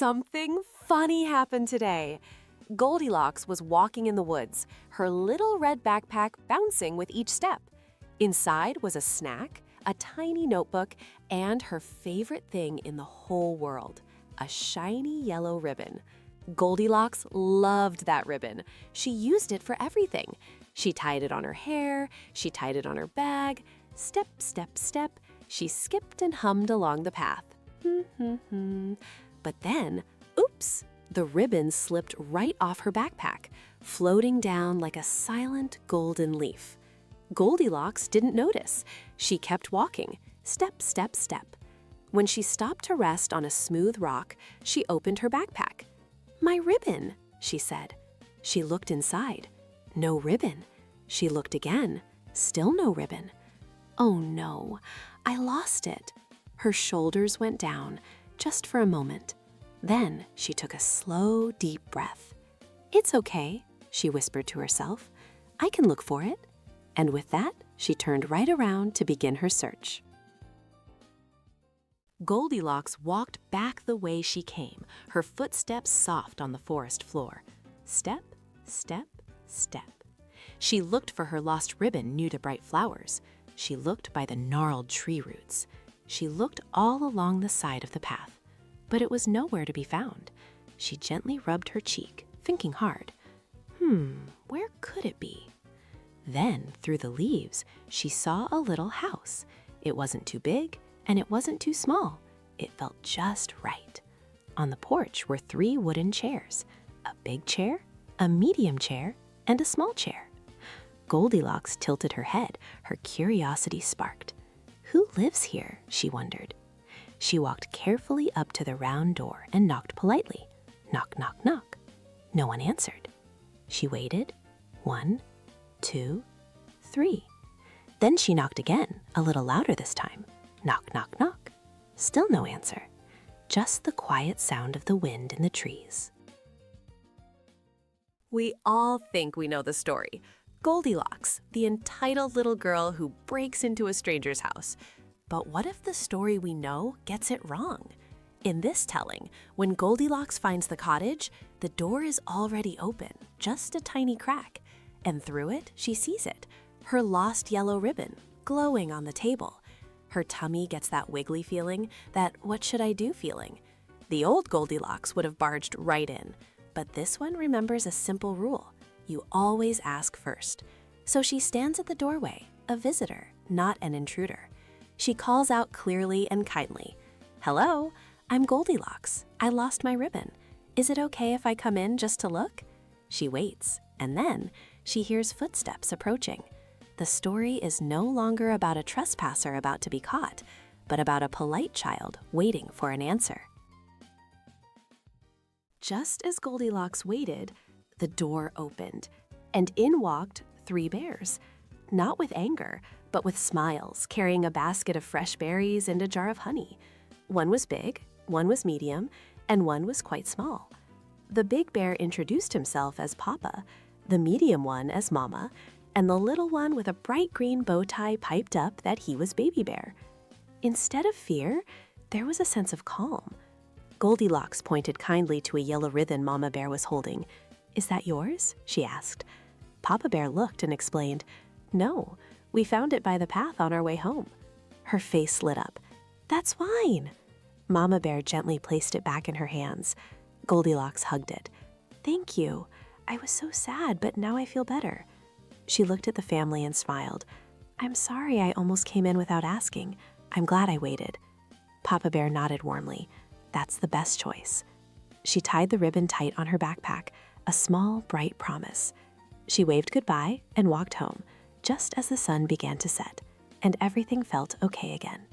Something funny happened today. Goldilocks was walking in the woods, her little red backpack bouncing with each step. Inside was a snack, a tiny notebook, and her favorite thing in the whole world, a shiny yellow ribbon. Goldilocks loved that ribbon. She used it for everything. She tied it on her hair, she tied it on her bag. Step, step, step, she skipped and hummed along the path. But then, oops, the ribbon slipped right off her backpack, floating down like a silent golden leaf. Goldilocks didn't notice. She kept walking, step, step, step. When she stopped to rest on a smooth rock, she opened her backpack. "My ribbon," she said. She looked inside. No ribbon. She looked again. Still no ribbon. Oh no, I lost it. Her shoulders went down, just for a moment. Then she took a slow, deep breath. "It's okay," she whispered to herself. "I can look for it." And with that, she turned right around to begin her search. Goldilocks walked back the way she came, her footsteps soft on the forest floor. Step, step, step. She looked for her lost ribbon new to bright flowers. She looked by the gnarled tree roots. She looked all along the side of the path, but it was nowhere to be found. She gently rubbed her cheek, thinking hard. Where could it be? Then, through the leaves, she saw a little house. It wasn't too big, and it wasn't too small. It felt just right. On the porch were 3 wooden chairs, a big chair, a medium chair, and a small chair. Goldilocks tilted her head, her curiosity sparked. Who lives here? She wondered. She walked carefully up to the round door and knocked politely. Knock, knock, knock. No one answered. She waited. 1, 2, 3. Then she knocked again, a little louder this time. Knock, knock, knock. Still no answer. Just the quiet sound of the wind in the trees. We all think we know the story. Goldilocks, the entitled little girl who breaks into a stranger's house. But what if the story we know gets it wrong? In this telling, when Goldilocks finds the cottage, the door is already open, just a tiny crack. And through it, she sees it, her lost yellow ribbon, glowing on the table. Her tummy gets that wiggly feeling, that what should I do feeling. The old Goldilocks would have barged right in, but this one remembers a simple rule. You always ask first. So she stands at the doorway, a visitor, not an intruder. She calls out clearly and kindly. "Hello, I'm Goldilocks. I lost my ribbon. Is it okay if I come in just to look?" She waits, and then she hears footsteps approaching. The story is no longer about a trespasser about to be caught, but about a polite child waiting for an answer. Just as Goldilocks waited, the door opened, and in walked 3 bears. Not with anger, but with smiles, carrying a basket of fresh berries and a jar of honey. One was big, one was medium, and one was quite small. The big bear introduced himself as Papa, the medium one as Mama, and the little one with a bright green bow tie piped up that he was Baby Bear. Instead of fear, there was a sense of calm. Goldilocks pointed kindly to a yellow ribbon Mama Bear was holding. "Is that yours?" she asked. Papa Bear looked and explained, "No, we found it by the path on our way home." Her face lit up. "That's mine." Mama Bear gently placed it back in her hands. Goldilocks hugged it. "Thank you. I was so sad, but now I feel better." She looked at the family and smiled. "I'm sorry I almost came in without asking. I'm glad I waited." Papa Bear nodded warmly. "That's the best choice." She tied the ribbon tight on her backpack, a small, bright promise. She waved goodbye and walked home, just as the sun began to set, and everything felt okay again.